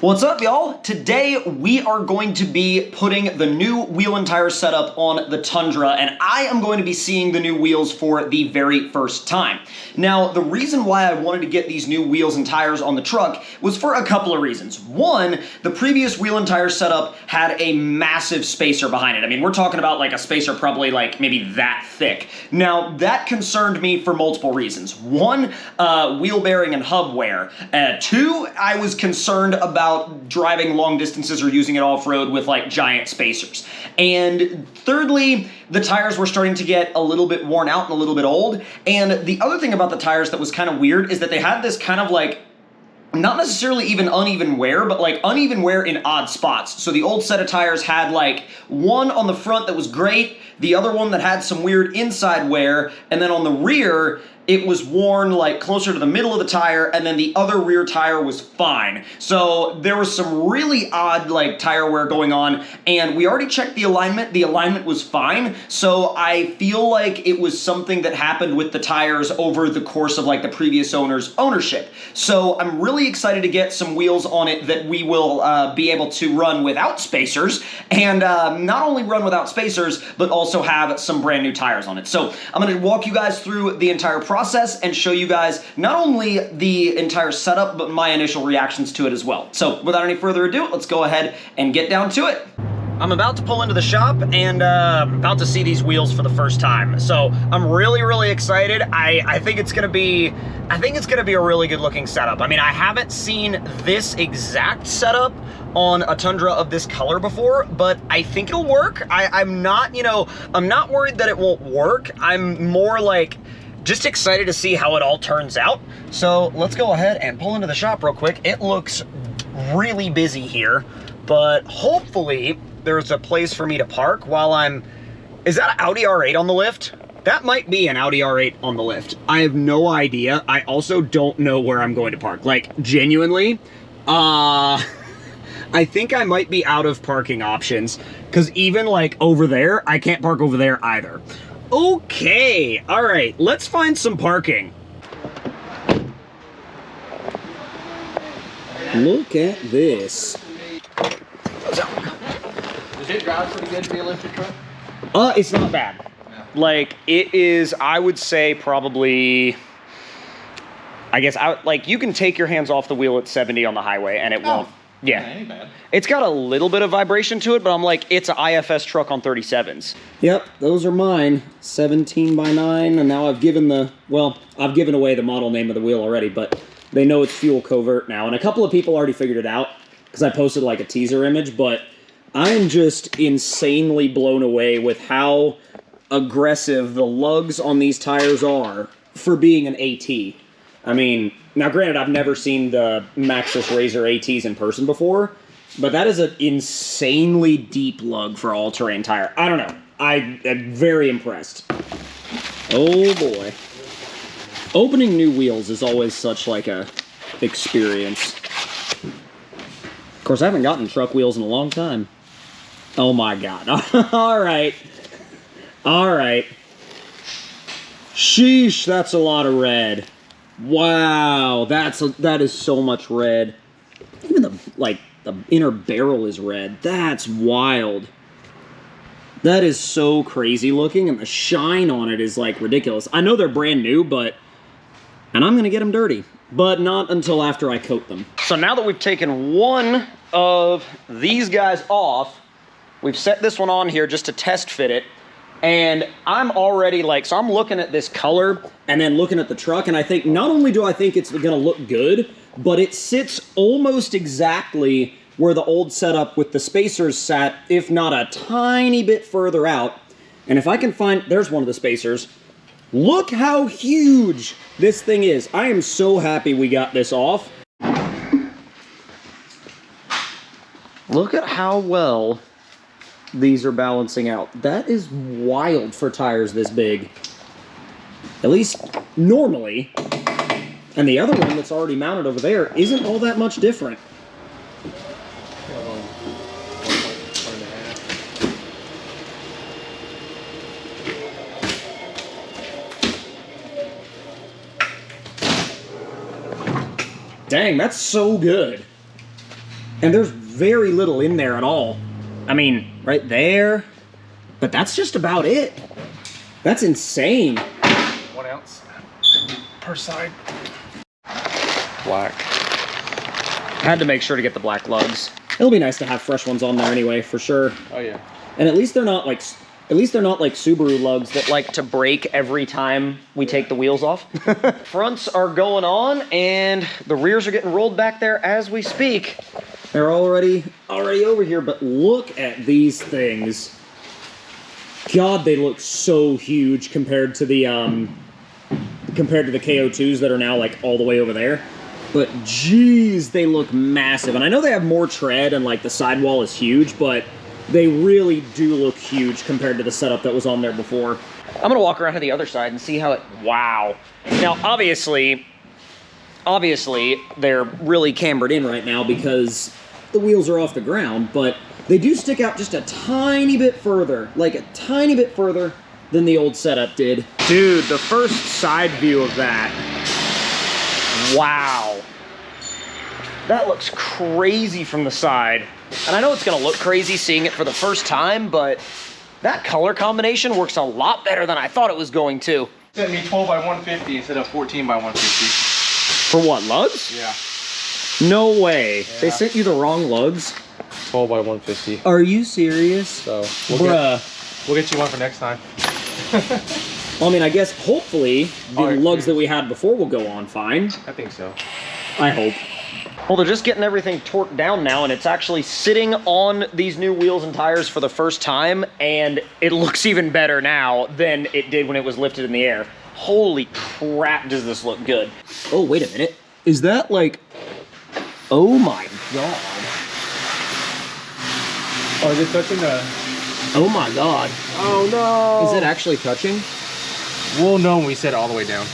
What's up, y'all? Today we are going to be putting the new wheel and tire setup on the Tundra, and I am going to be seeing the new wheels for the very first time. Now, the reason why I wanted to get these new wheels and tires on the truck was for a couple of reasons. One, the previous wheel and tire setup had a massive spacer behind it. I mean, we're talking about like a spacer probably like maybe that thick. Now, that concerned me for multiple reasons. One, wheel bearing and hub wear. Two, I was concerned about driving long distances or using it off-road with like giant spacers. And thirdly, the tires were starting to get a little bit worn out and a little bit old. And the other thing about the tires that was kind of weird is that they had this kind of like, not necessarily even uneven wear, but like uneven wear in odd spots. So the old set of tires had like one on the front that was great, the other one that had some weird inside wear, and then on the rear, it was worn like closer to the middle of the tire, and then the other rear tire was fine. So there was some really odd like tire wear going on, and we already checked the alignment. The alignment was fine, so I feel like it was something that happened with the tires over the course of like the previous owner's ownership. So I'm really excited to get some wheels on it that we will be able to run without spacers, and not only run without spacers, but also have some brand new tires on it. So I'm gonna walk you guys through the entire process and show you guys not only the entire setup, but my initial reactions to it as well. So without any further ado, let's go ahead and get down to it. I'm about to pull into the shop and about to see these wheels for the first time. So I'm really excited. I think it's gonna be a really good looking setup. I mean, I haven't seen this exact setup on a Tundra of this color before, but I think it'll work. I'm not, I'm not worried that it won't work. I'm more like just excited to see how it all turns out. So let's go ahead and pull into the shop real quick. It looks really busy here, but hopefully there's a place for me to park while is that an Audi R8 on the lift? That might be an Audi R8 on the lift. I have no idea. I also don't know where I'm going to park. Like, genuinely, I think I might be out of parking options, because even like over there, I can't park over there either. Okay, all right, let's find some parking. Look at this. Does it drive pretty good to be a lifted truck? It's not bad. Yeah. Like, it is, I would say probably, I guess, like, you can take your hands off the wheel at 70 on the highway and it won't. Yeah, ain't bad. It's got a little bit of vibration to it, but I'm like, it's an IFS truck on 37s. Yep, those are mine, 17 by 9, and now I've given away the model name of the wheel already, but they know it's fuel covert now, and a couple of people already figured it out, because I posted like a teaser image, but I'm just insanely blown away with how aggressive the lugs on these tires are for being an AT. I mean, now granted, I've never seen the Maxxis Razor ATs in person before, but that is an insanely deep lug for all-terrain tire. I don't know. I am very impressed. Oh boy. Opening new wheels is always such like a experience. Of course, I haven't gotten truck wheels in a long time. Oh my god. All right. All right. Sheesh, that's a lot of red. Wow, that is so much red. Even the inner barrel is red. That's wild. That is so crazy looking, and the shine on it is like ridiculous. I know they're brand new, and I'm gonna get them dirty, but not until after I coat them. So now that we've taken one of these guys off, we've set this one on here just to test fit it. And I'm already like, so I'm looking at this color and then looking at the truck, and I think, not only do I think it's gonna look good, but it sits almost exactly where the old setup with the spacers sat, if not a tiny bit further out. And if I can find, there's one of the spacers. Look how huge this thing is. I am so happy we got this off. Look at how well these are balancing out. That is wild for tires this big. At least normally. And the other one that's already mounted over there isn't all that much different. Dang, that's so good. And there's very little in there at all. I mean, right there. But that's just about it. That's insane. 1 ounce per side. Black. Had to make sure to get the black lugs. It'll be nice to have fresh ones on there anyway, for sure. Oh yeah. And at least they're not like Subaru lugs that like to break every time we take the wheels off. Fronts are going on and the rears are getting rolled back there as we speak. They're already over here, but look at these things. God, they look so huge compared to the KO2s that are now like all the way over there. But geez, they look massive. And I know they have more tread and like the sidewall is huge, but they really do look huge compared to the setup that was on there before. I'm gonna walk around to the other side and see how it, wow. Now, obviously, they're really cambered in right now because the wheels are off the ground, but they do stick out just a tiny bit further, like a tiny bit further than the old setup did. Dude, the first side view of that, wow. That looks crazy from the side. And I know it's gonna look crazy seeing it for the first time, but that color combination works a lot better than I thought it was going to. Sent me 12 by 150 instead of 14 by 150. For what, lugs? Yeah. No way. Yeah. They sent you the wrong lugs? 12 by 150. Are you serious? So we'll get you one for next time. Well, I mean, I guess hopefully the lugs that we had before will go on fine. I think so. I hope. Well, they're just getting everything torqued down now, and it's actually sitting on these new wheels and tires for the first time, and it looks even better now than it did when it was lifted in the air. Holy crap, does this look good. Oh, wait a minute. Is that like... Oh my God. Oh, is it touching the... Oh my God. Oh no! Is it actually touching? We'll know when we set it all the way down.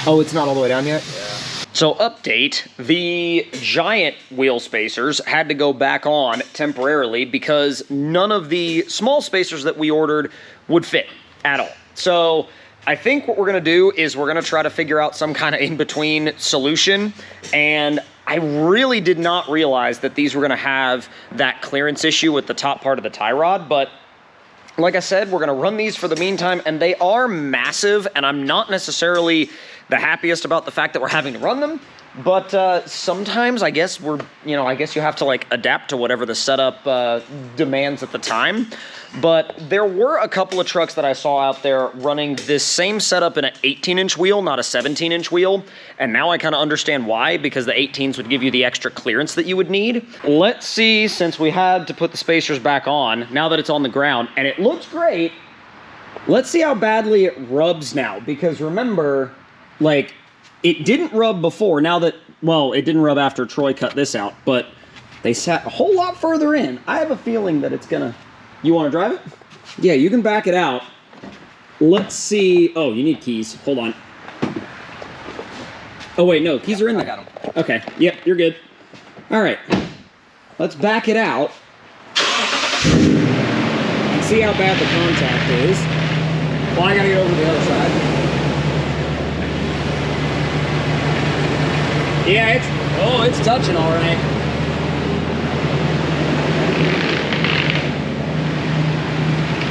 Oh, it's not all the way down yet? Yeah. So update, the giant wheel spacers had to go back on temporarily because none of the small spacers that we ordered would fit at all. So I think what we're gonna do is we're gonna try to figure out some kind of in-between solution. And I really did not realize that these were gonna have that clearance issue with the top part of the tie rod, but like I said, we're gonna run these for the meantime, and they are massive, and I'm not necessarily the happiest about the fact that we're having to run them, but sometimes I guess I guess you have to like adapt to whatever the setup demands at the time. But there were a couple of trucks that I saw out there running this same setup in an 18-inch wheel, not a 17-inch wheel, and now I kind of understand why, because the 18s would give you the extra clearance that you would need. Let's see, since we had to put the spacers back on, now that it's on the ground, and it looks great, let's see how badly it rubs now, because remember, like, it didn't rub before, now that, well, it didn't rub after Troy cut this out, but they sat a whole lot further in. I have a feeling that it's gonna... You want to drive it? Yeah, you can back it out. Let's see. Oh, you need keys. Hold on. Oh, wait, no. Keys are in there. I got them. Okay. Yep, you're good. All right. Let's back it out. And see how bad the contact is. Well, I got to get over to the other side. Yeah, it's touching all right.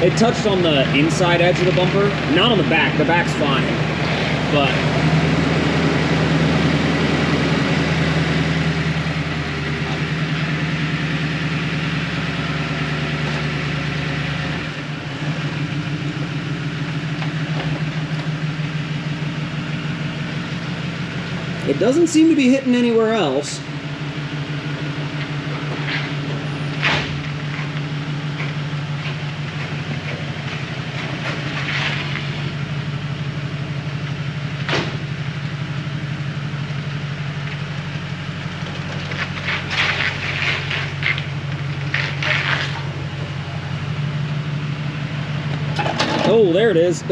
It touched on the inside edge of the bumper, not on the back. The back's fine, but... It doesn't seem to be hitting anywhere else. Oh, there it is.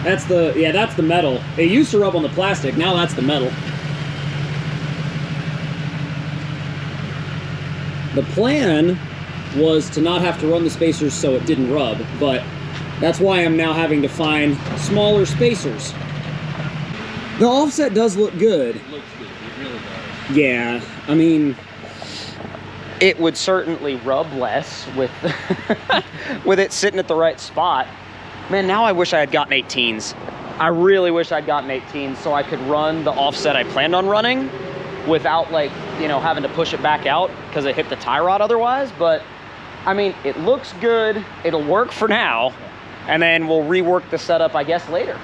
That's the metal. It used to rub on the plastic, now that's the metal. The plan was to not have to run the spacers so it didn't rub, but that's why I'm now having to find smaller spacers. The offset does look good. It looks good, it really does. Yeah, I mean, it would certainly rub less with with it sitting at the right spot. Man, now I wish I had gotten 18s. I really wish I'd gotten 18s so I could run the offset I planned on running without, like, you know, having to push it back out because it hit the tie rod otherwise. But I mean, it looks good. It'll work for now, and then we'll rework the setup, I guess, later.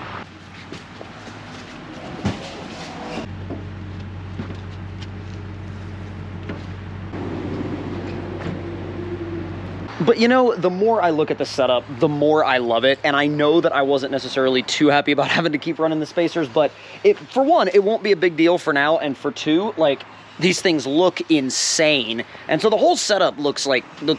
But you know, the more I look at the setup, the more I love it. And I know that I wasn't necessarily too happy about having to keep running the spacers, but for one, it won't be a big deal for now. And for two, like, these things look insane. And so the whole setup looks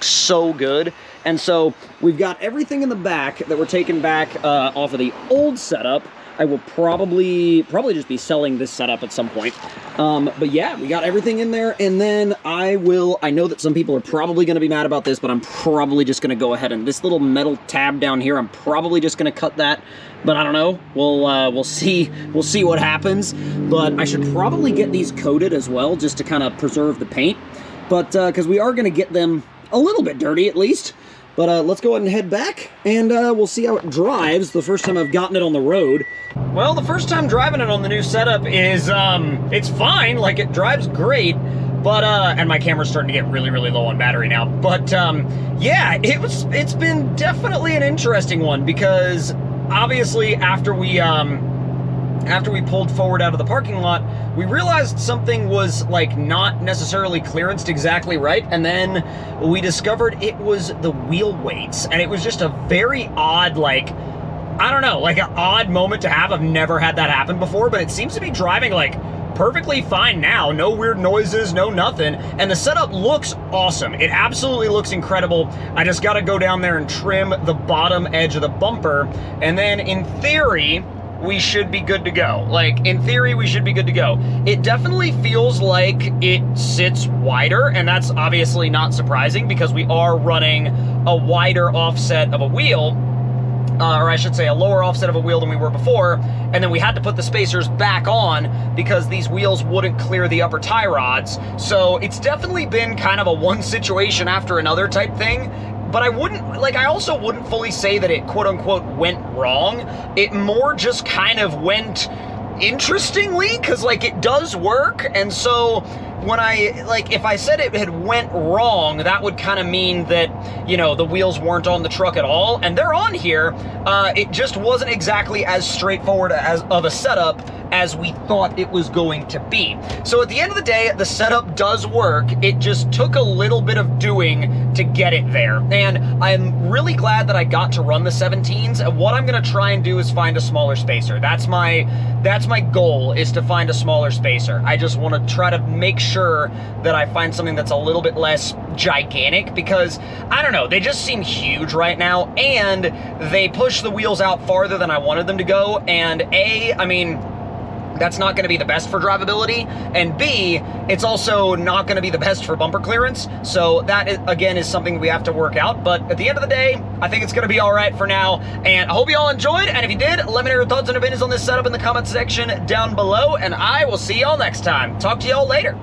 so good. And so we've got everything in the back that we're taking back off of the old setup. I will probably just be selling this setup at some point. But yeah, we got everything in there, and then I know that some people are probably going to be mad about this, but I'm probably just going to go ahead and this little metal tab down here, I'm probably just going to cut that, but I don't know. We'll see what happens. But I should probably get these coated as well, just to kind of preserve the paint. But because we are going to get them a little bit dirty at least. But let's go ahead and head back, and we'll see how it drives the first time I've gotten it on the road. Well, the first time driving it on the new setup is, it's fine, like, it drives great, but, and my camera's starting to get really, really low on battery now, but, yeah, it's been definitely an interesting one, because, obviously, after we pulled forward out of the parking lot, we realized something was, like, not necessarily clearanced exactly right, and then we discovered it was the wheel weights, and it was just a very odd, like, I don't know, like, an odd moment to have. I've never had that happen before, but it seems to be driving, like, perfectly fine now. No weird noises, no nothing, and the setup looks awesome. It absolutely looks incredible. I just gotta go down there and trim the bottom edge of the bumper, and then, in theory, we should be good to go. Like, in theory, we should be good to go. It definitely feels like it sits wider, and that's obviously not surprising because we are running a wider offset of a wheel, or I should say a lower offset of a wheel than we were before, and then we had to put the spacers back on because these wheels wouldn't clear the upper tie rods. So it's definitely been kind of a one situation after another type thing. But I also wouldn't fully say that it quote-unquote went wrong. It more just kind of went interestingly, because, like, it does work, and so when if I said it had went wrong, that would kind of mean that, you know, the wheels weren't on the truck at all, and they're on here. It just wasn't exactly as straightforward of a setup as we thought it was going to be. So at the end of the day, the setup does work. It just took a little bit of doing to get it there. And I'm really glad that I got to run the 17s. And what I'm gonna try and do is find a smaller spacer. That's my goal, is to find a smaller spacer. I just wanna try to make sure that I find something that's a little bit less gigantic, because, I don't know, they just seem huge right now, and they push the wheels out farther than I wanted them to go, and I mean, that's not going to be the best for drivability, and B, it's also not going to be the best for bumper clearance, so that, again, is something we have to work out. But at the end of the day, I think it's going to be all right for now, and I hope you all enjoyed, and if you did, let me know your thoughts and opinions on this setup in the comment section down below, and I will see y'all next time. Talk to y'all later.